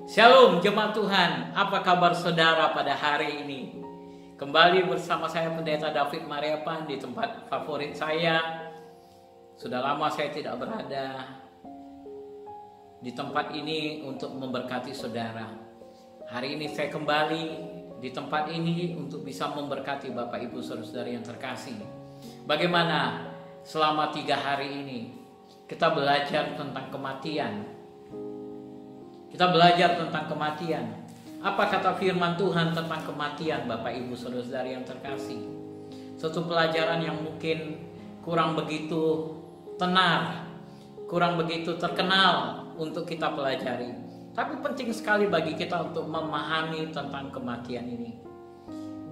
Shalom jemaat Tuhan, apa kabar saudara pada hari ini? Kembali bersama saya Pendeta David Mariapan di tempat favorit saya. Sudah lama saya tidak berada di tempat ini untuk memberkati saudara. Hari ini saya kembali di tempat ini untuk bisa memberkati Bapak Ibu Saudara-saudara yang terkasih. Bagaimana selama 3 hari ini kita belajar tentang kematian. Kita belajar tentang kematian. Apa kata firman Tuhan tentang kematian, Bapak Ibu Saudara-saudara yang terkasih? Suatu pelajaran yang mungkin kurang begitu tenar, kurang begitu terkenal untuk kita pelajari. Tapi penting sekali bagi kita untuk memahami tentang kematian ini.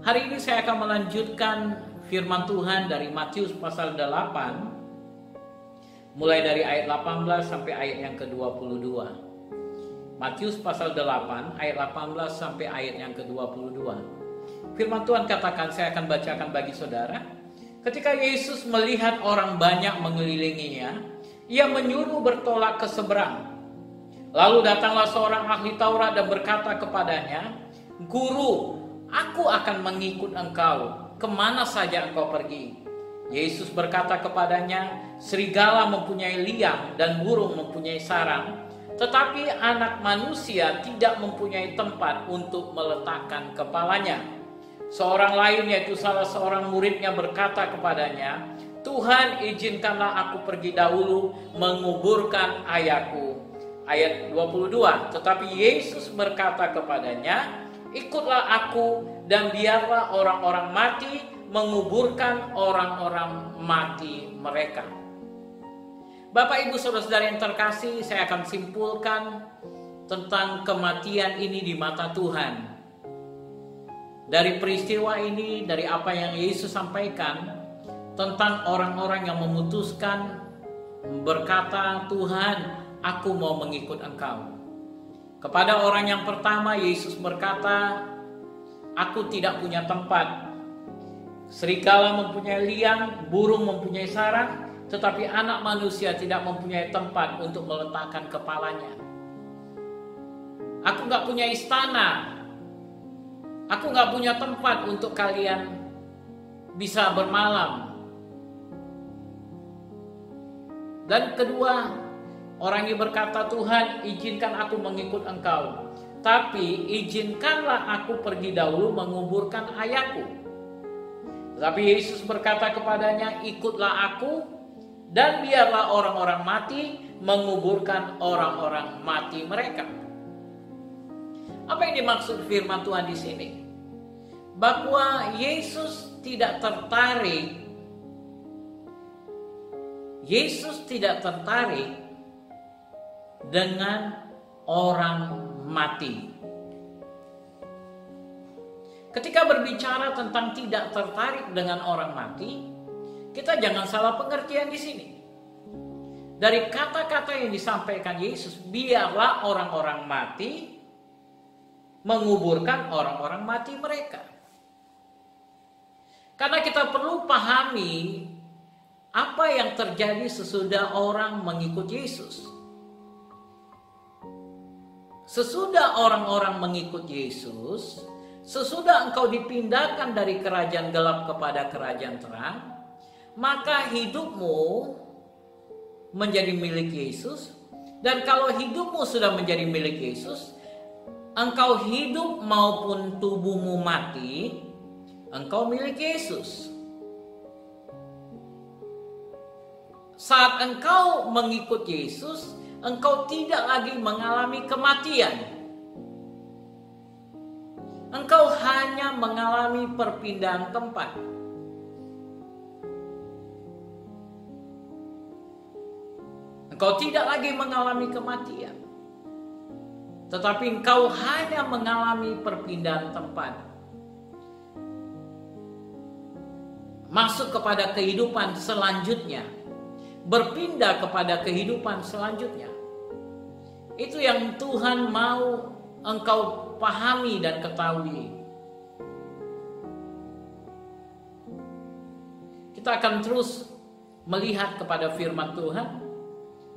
Hari ini saya akan melanjutkan firman Tuhan dari Matius pasal 8, mulai dari ayat 18 sampai ayat yang ke-22. Matius pasal 8 ayat 18 sampai ayat yang ke-22. Firman Tuhan katakan, saya akan bacakan bagi saudara. Ketika Yesus melihat orang banyak mengelilinginya, ia menyuruh bertolak ke seberang. Lalu datanglah seorang ahli Taurat dan berkata kepadanya, "Guru, aku akan mengikut engkau kemana saja engkau pergi." Yesus berkata kepadanya, "Serigala mempunyai liang dan burung mempunyai sarang, tetapi anak manusia tidak mempunyai tempat untuk meletakkan kepalanya." Seorang lain, yaitu salah seorang muridnya, berkata kepadanya, "Tuhan, izinkanlah aku pergi dahulu menguburkan ayahku." Ayat 22, tetapi Yesus berkata kepadanya, "Ikutlah aku dan biarlah orang-orang mati menguburkan orang-orang mati mereka." Bapak Ibu Saudara-saudara yang terkasih, saya akan simpulkan tentang kematian ini di mata Tuhan. Dari peristiwa ini, dari apa yang Yesus sampaikan tentang orang-orang yang memutuskan berkata, "Tuhan, aku mau mengikut engkau." Kepada orang yang pertama, Yesus berkata, "Aku tidak punya tempat. Serigala mempunyai liang, burung mempunyai sarang, tetapi anak manusia tidak mempunyai tempat untuk meletakkan kepalanya. Aku gak punya istana. Aku gak punya tempat untuk kalian bisa bermalam." Dan kedua, orang yang berkata, "Tuhan, izinkan aku mengikut engkau, tapi izinkanlah aku pergi dahulu menguburkan ayahku." Tapi Yesus berkata kepadanya, "Ikutlah aku dan biarlah orang-orang mati menguburkan orang-orang mati mereka." Apa yang dimaksud firman Tuhan di sini? Bahwa Yesus tidak tertarik dengan orang mati. Ketika berbicara tentang tidak tertarik dengan orang mati, kita jangan salah pengertian di sini. Dari kata-kata yang disampaikan Yesus, biarlah orang-orang mati menguburkan orang-orang mati mereka. Karena kita perlu pahami apa yang terjadi sesudah orang mengikut Yesus. Sesudah orang-orang mengikut Yesus, sesudah engkau dipindahkan dari kerajaan gelap kepada kerajaan terang, maka hidupmu menjadi milik Yesus. Dan kalau hidupmu sudah menjadi milik Yesus, engkau hidup maupun tubuhmu mati, engkau milik Yesus. Saat engkau mengikut Yesus, engkau tidak lagi mengalami kematian. Engkau hanya mengalami perpindahan tempat. Engkau tidak lagi mengalami kematian, tetapi engkau hanya mengalami perpindahan tempat. Masuk kepada kehidupan selanjutnya. Berpindah kepada kehidupan selanjutnya. Itu yang Tuhan mau engkau pahami dan ketahui. Kita akan terus melihat kepada firman Tuhan.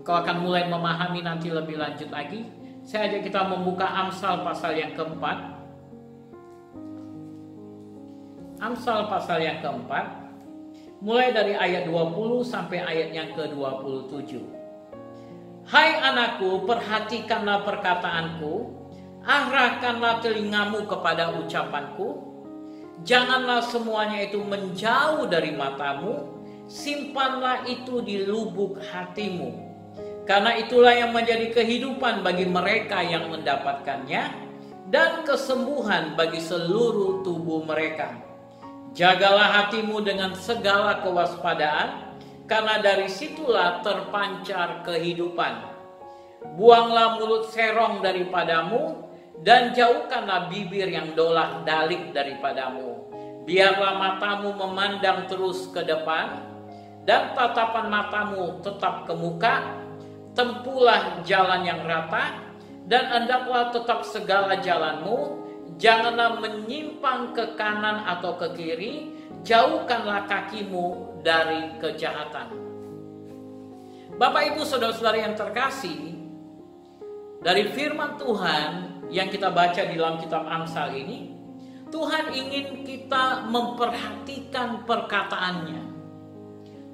Engkau akan mulai memahami nanti lebih lanjut lagi. Saya ajak kita membuka Amsal pasal yang keempat. Amsal pasal yang keempat, mulai dari ayat 20 sampai ayat yang ke-27. Hai anakku, perhatikanlah perkataanku, arahkanlah telingamu kepada ucapanku. Janganlah semuanya itu menjauh dari matamu, simpanlah itu di lubuk hatimu. Karena itulah yang menjadi kehidupan bagi mereka yang mendapatkannya, dan kesembuhan bagi seluruh tubuh mereka. Jagalah hatimu dengan segala kewaspadaan, karena dari situlah terpancar kehidupan. Buanglah mulut serong daripadamu, dan jauhkanlah bibir yang dolak-dalik daripadamu. Biarlah matamu memandang terus ke depan, dan tatapan matamu tetap ke muka. Tempuhlah jalan yang rata, dan hendaklah tetap segala jalanmu. Janganlah menyimpang ke kanan atau ke kiri. Jauhkanlah kakimu dari kejahatan. Bapak, Ibu, saudara-saudara yang terkasih, dari firman Tuhan yang kita baca di dalam kitab Amsal ini, Tuhan ingin kita memperhatikan perkataannya.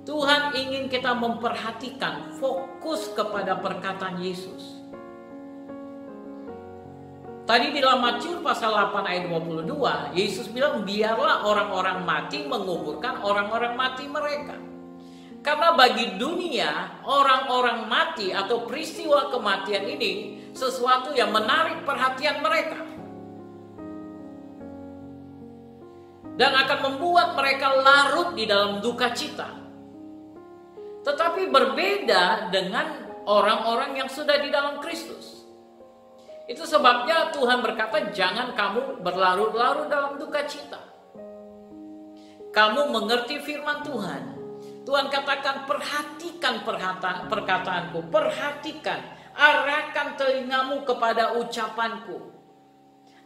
Tuhan ingin kita memperhatikan, fokus kepada perkataan Yesus. Tadi di dalam Matius pasal 8 ayat 22, Yesus bilang, biarlah orang-orang mati menguburkan orang-orang mati mereka. Karena bagi dunia, orang-orang mati atau peristiwa kematian ini sesuatu yang menarik perhatian mereka. Dan akan membuat mereka larut di dalam duka cita. Tetapi berbeda dengan orang-orang yang sudah di dalam Kristus. Itu sebabnya Tuhan berkata, jangan kamu berlarut-larut dalam duka cita. Kamu mengerti firman Tuhan. Tuhan katakan, perhatikan perkataanku, perhatikan, arahkan telingamu kepada ucapanku.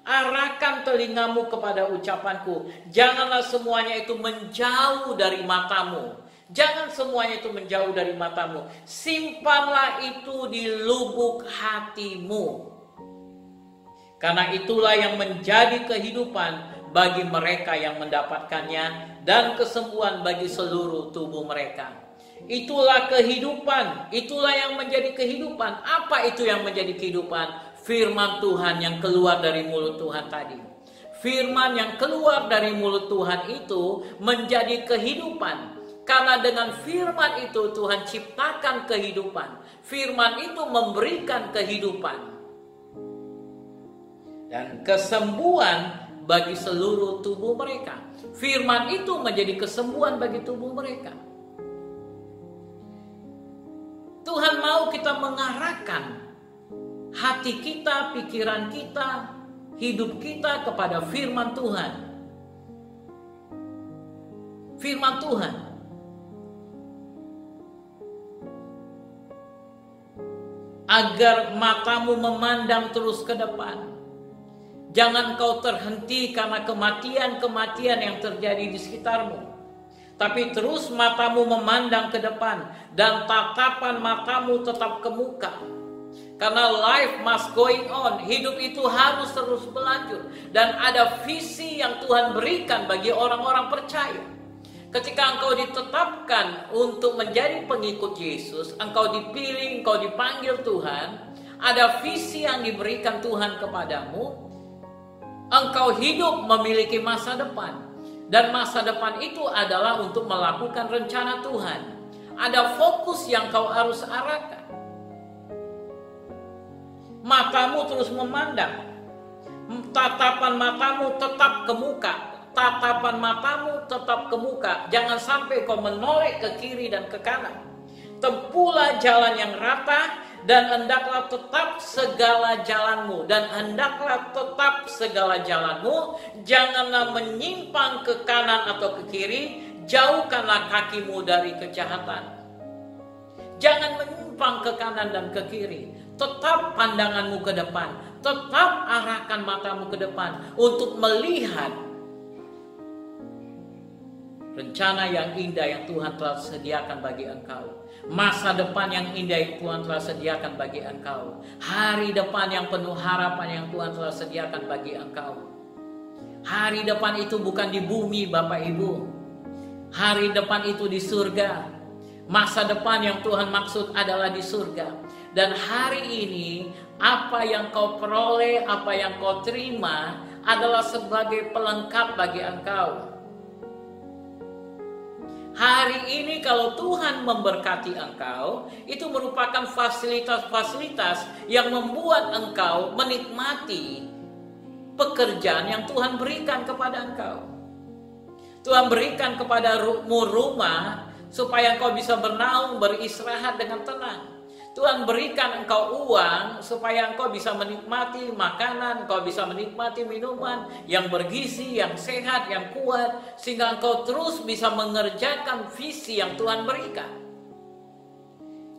Arahkan telingamu kepada ucapanku. Janganlah semuanya itu menjauh dari matamu. Jangan semuanya itu menjauh dari matamu. Simpanlah itu di lubuk hatimu. Karena itulah yang menjadi kehidupan bagi mereka yang mendapatkannya, dan kesembuhan bagi seluruh tubuh mereka. Itulah kehidupan, itulah yang menjadi kehidupan. Apa itu yang menjadi kehidupan? Firman Tuhan yang keluar dari mulut Tuhan tadi. Firman yang keluar dari mulut Tuhan itu menjadi kehidupan. Karena dengan firman itu Tuhan ciptakan kehidupan. Firman itu memberikan kehidupan. Dan kesembuhan bagi seluruh tubuh mereka. Firman itu menjadi kesembuhan bagi tubuh mereka. Tuhan mau kita mengarahkan hati kita, pikiran kita, hidup kita kepada firman Tuhan. Firman Tuhan. Agar matamu memandang terus ke depan. Jangan kau terhenti karena kematian-kematian yang terjadi di sekitarmu. Tapi terus matamu memandang ke depan, dan tatapan matamu tetap ke muka. Karena life must going on. Hidup itu harus terus berlanjut. Dan ada visi yang Tuhan berikan bagi orang-orang percaya. Ketika engkau ditetapkan untuk menjadi pengikut Yesus, engkau dipilih, engkau dipanggil Tuhan, ada visi yang diberikan Tuhan kepadamu. Engkau hidup memiliki masa depan. Dan masa depan itu adalah untuk melakukan rencana Tuhan. Ada fokus yang kau harus arahkan. Matamu terus memandang. Tatapan matamu tetap ke muka. Tatapan matamu tetap ke muka. Jangan sampai kau menoleh ke kiri dan ke kanan. Tempuhlah jalan yang rata, dan hendaklah tetap segala jalanmu. Dan hendaklah tetap segala jalanmu. Janganlah menyimpang ke kanan atau ke kiri. Jauhkanlah kakimu dari kejahatan. Jangan menyimpang ke kanan dan ke kiri. Tetap pandanganmu ke depan. Tetap arahkan matamu ke depan. Untuk melihat rencana yang indah yang Tuhan telah sediakan bagi engkau. Masa depan yang indah yang Tuhan telah sediakan bagi engkau. Hari depan yang penuh harapan yang Tuhan telah sediakan bagi engkau. Hari depan itu bukan di bumi, Bapak Ibu. Hari depan itu di surga. Masa depan yang Tuhan maksud adalah di surga. Dan hari ini apa yang kau peroleh, apa yang kau terima adalah sebagai pelengkap bagi engkau. Hari ini kalau Tuhan memberkati engkau, itu merupakan fasilitas-fasilitas yang membuat engkau menikmati pekerjaan yang Tuhan berikan kepada engkau. Tuhan berikan kepadamu rumah supaya engkau bisa bernaung, beristirahat dengan tenang. Tuhan berikan engkau uang supaya engkau bisa menikmati makanan, engkau bisa menikmati minuman yang bergizi, yang sehat, yang kuat, sehingga engkau terus bisa mengerjakan visi yang Tuhan berikan.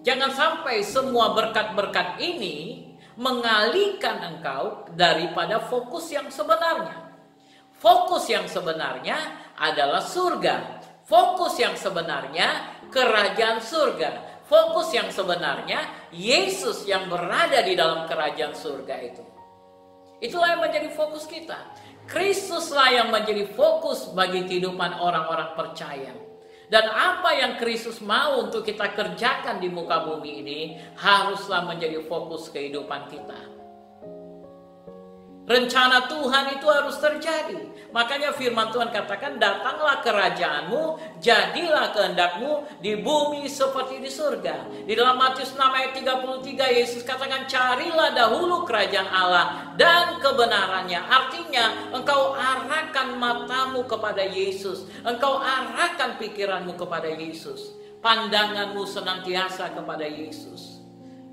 Jangan sampai semua berkat-berkat ini mengalihkan engkau daripada fokus yang sebenarnya. Fokus yang sebenarnya adalah surga. Fokus yang sebenarnya kerajaan surga. Fokus yang sebenarnya Yesus yang berada di dalam kerajaan surga itu. Itulah yang menjadi fokus kita. Kristuslah yang menjadi fokus bagi kehidupan orang-orang percaya. Dan apa yang Kristus mau untuk kita kerjakan di muka bumi ini haruslah menjadi fokus kehidupan kita. Rencana Tuhan itu harus terjadi. Makanya firman Tuhan katakan, datanglah kerajaanmu, jadilah kehendakmu di bumi seperti di surga. Di dalam Matius 6 ayat 33 Yesus katakan, carilah dahulu kerajaan Allah dan kebenarannya. Artinya engkau arahkan matamu kepada Yesus. Engkau arahkan pikiranmu kepada Yesus. Pandanganmu senantiasa kepada Yesus.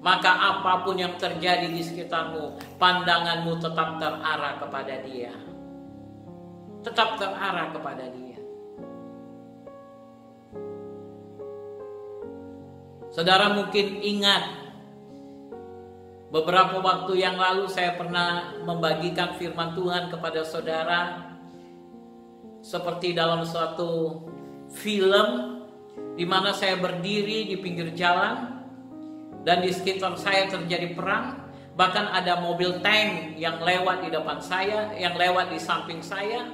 Maka apapun yang terjadi di sekitarmu, pandanganmu tetap terarah kepada Dia. Tetap terarah kepada Dia. Saudara mungkin ingat, beberapa waktu yang lalu saya pernah membagikan firman Tuhan kepada saudara, seperti dalam suatu film di mana saya berdiri di pinggir jalan. Dan di sekitar saya terjadi perang. Bahkan ada mobil tank yang lewat di depan saya, yang lewat di samping saya.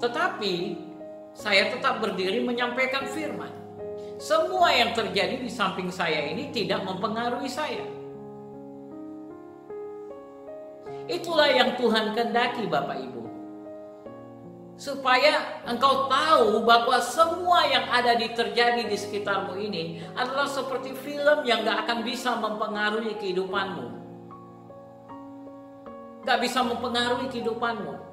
Tetapi saya tetap berdiri menyampaikan firman. Semua yang terjadi di samping saya ini tidak mempengaruhi saya. Itulah yang Tuhan kehendaki, Bapak Ibu. Supaya engkau tahu bahwa semua yang ada terjadi di sekitarmu ini adalah seperti film yang gak akan bisa mempengaruhi kehidupanmu. Gak bisa mempengaruhi kehidupanmu.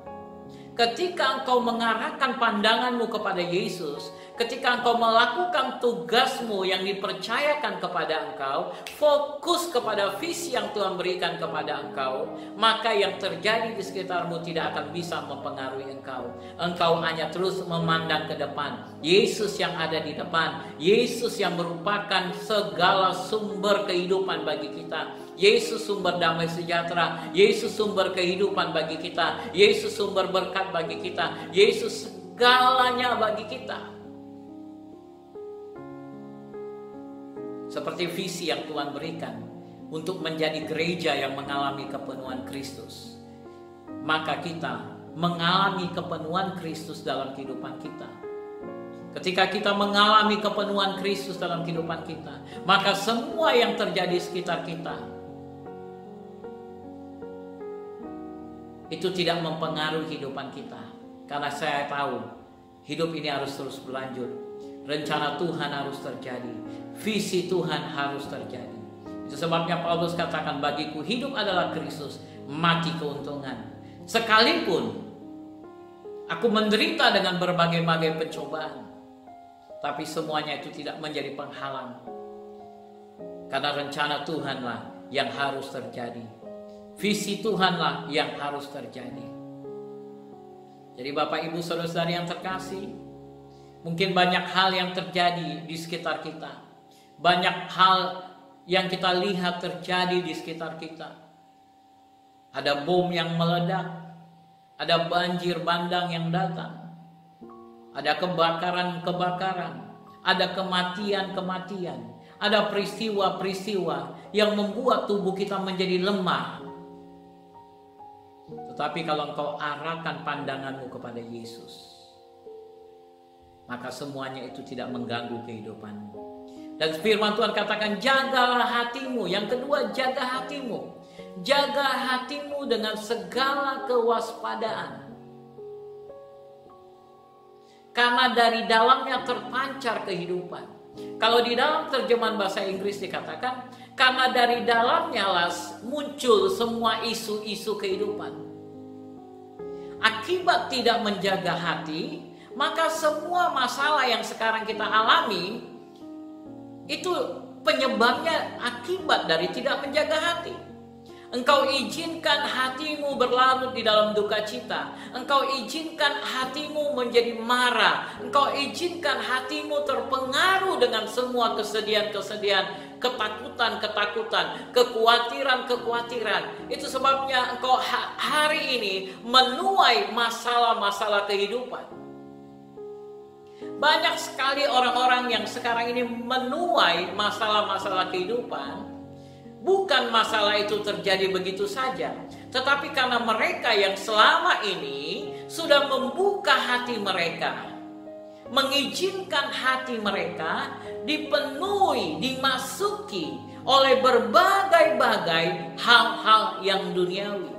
Ketika engkau mengarahkan pandanganmu kepada Yesus, ketika engkau melakukan tugasmu yang dipercayakan kepada engkau, fokus kepada visi yang Tuhan berikan kepada engkau, maka yang terjadi di sekitarmu tidak akan bisa mempengaruhi engkau. Engkau hanya terus memandang ke depan. Yesus yang ada di depan, Yesus yang merupakan segala sumber kehidupan bagi kita. Yesus sumber damai sejahtera, Yesus sumber kehidupan bagi kita, Yesus sumber berkat bagi kita, Yesus segalanya bagi kita. Seperti visi yang Tuhan berikan untuk menjadi gereja yang mengalami kepenuhan Kristus. Maka kita mengalami kepenuhan Kristus dalam kehidupan kita. Ketika kita mengalami kepenuhan Kristus dalam kehidupan kita, maka semua yang terjadi di sekitar kita itu tidak mempengaruhi kehidupan kita. Karena saya tahu hidup ini harus terus berlanjut. Rencana Tuhan harus terjadi. Visi Tuhan harus terjadi. Itu sebabnya Paulus katakan, bagiku hidup adalah Kristus, mati keuntungan. Sekalipun aku menderita dengan berbagai-bagai pencobaan, tapi semuanya itu tidak menjadi penghalang. Karena rencana Tuhanlah yang harus terjadi. Visi Tuhanlah yang harus terjadi. Jadi Bapak Ibu Saudara-saudari yang terkasih, mungkin banyak hal yang terjadi di sekitar kita. Banyak hal yang kita lihat terjadi di sekitar kita. Ada bom yang meledak, ada banjir bandang yang datang, ada kebakaran-kebakaran, ada kematian-kematian, ada peristiwa-peristiwa yang membuat tubuh kita menjadi lemah. Tetapi kalau engkau arahkan pandanganmu kepada Yesus, maka semuanya itu tidak mengganggu kehidupanmu. Dan firman Tuhan katakan, jagalah hatimu. Yang kedua, jaga hatimu. Jaga hatimu dengan segala kewaspadaan. Karena dari dalamnya terpancar kehidupan. Kalau di dalam terjemahan bahasa Inggris dikatakan, karena dari dalamnya lah muncul semua isu-isu kehidupan. Akibat tidak menjaga hati, maka semua masalah yang sekarang kita alami, itu penyebabnya akibat dari tidak menjaga hati. Engkau izinkan hatimu berlarut di dalam duka cita. Engkau izinkan hatimu menjadi marah. Engkau izinkan hatimu terpengaruh dengan semua kesedihan-kesedihan, ketakutan-ketakutan, kekhawatiran-kekhawatiran. Itu sebabnya engkau hari ini menuai masalah-masalah kehidupan. Banyak sekali orang-orang yang sekarang ini menuai masalah-masalah kehidupan. Bukan masalah itu terjadi begitu saja, tetapi karena mereka yang selama ini sudah membuka hati mereka, mengizinkan hati mereka dipenuhi, dimasuki oleh berbagai-bagai hal-hal yang duniawi.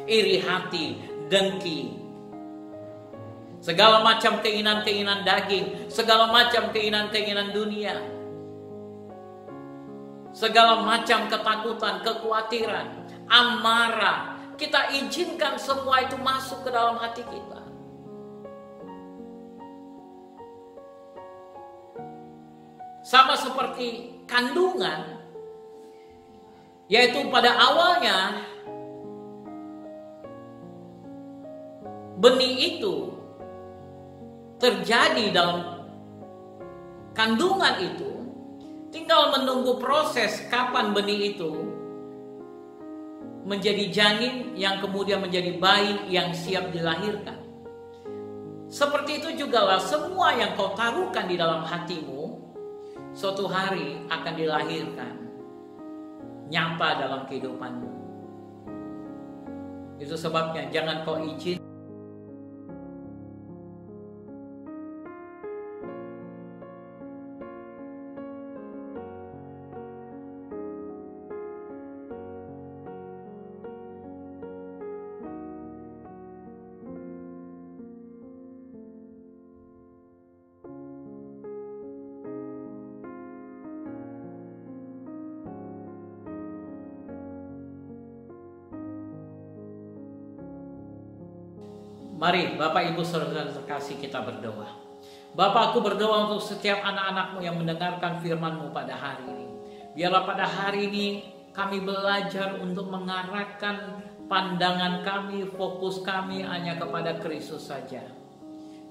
Iri hati, dengki, segala macam keinginan-keinginan daging, segala macam keinginan-keinginan dunia, segala macam ketakutan, kekhawatiran, amarah. Kita izinkan semua itu masuk ke dalam hati kita. Sama seperti kandungan, yaitu pada awalnya benih itu terjadi dalam kandungan itu, tinggal menunggu proses kapan benih itu menjadi janin yang kemudian menjadi bayi yang siap dilahirkan. Seperti itu jugalah semua yang kau taruhkan di dalam hatimu suatu hari akan dilahirkan nyata dalam kehidupanmu. Itu sebabnya jangan kau izin Mari Bapak Ibu Saudara terkasih, kita berdoa. Bapak, aku berdoa untuk setiap anak-anak-Mu yang mendengarkan firman-Mu pada hari ini. Biarlah pada hari ini kami belajar untuk mengarahkan pandangan kami, fokus kami hanya kepada Kristus saja.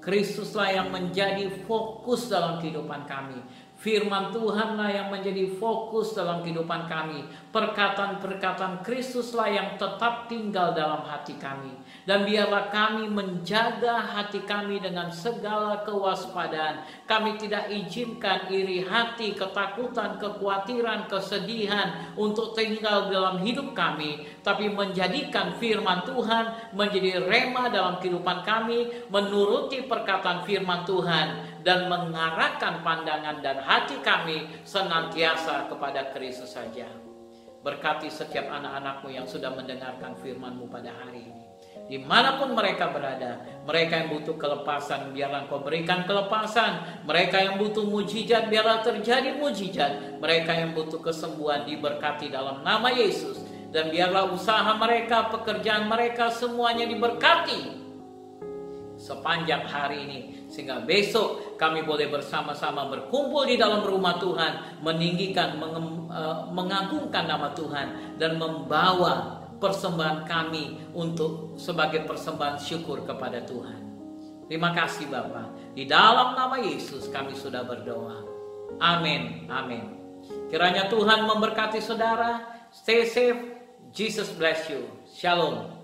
Kristuslah yang menjadi fokus dalam kehidupan kami. Firman Tuhanlah yang menjadi fokus dalam kehidupan kami. Perkataan-perkataan Kristuslah yang tetap tinggal dalam hati kami. Dan biarlah kami menjaga hati kami dengan segala kewaspadaan. Kami tidak izinkan iri hati, ketakutan, kekhawatiran, kesedihan untuk tinggal dalam hidup kami. Tapi menjadikan firman Tuhan menjadi rema dalam kehidupan kami. Menuruti perkataan firman Tuhan. Dan mengarahkan pandangan dan hati kami senantiasa kepada Kristus saja. Berkati setiap anak-anak-Mu yang sudah mendengarkan firman-Mu pada hari ini. Dimanapun mereka berada, mereka yang butuh kelepasan, biarlah Engkau berikan kelepasan. Mereka yang butuh mujizat, biarlah terjadi mujizat. Mereka yang butuh kesembuhan, diberkati dalam nama Yesus. Dan biarlah usaha mereka, pekerjaan mereka, semuanya diberkati sepanjang hari ini, sehingga besok kami boleh bersama-sama berkumpul di dalam rumah Tuhan, meninggikan, mengagungkan nama Tuhan, dan membawa persembahan kami untuk sebagai persembahan syukur kepada Tuhan. Terima kasih Bapa. Di dalam nama Yesus kami sudah berdoa. Amin. Amin. Kiranya Tuhan memberkati saudara. Stay safe. Jesus bless you. Shalom.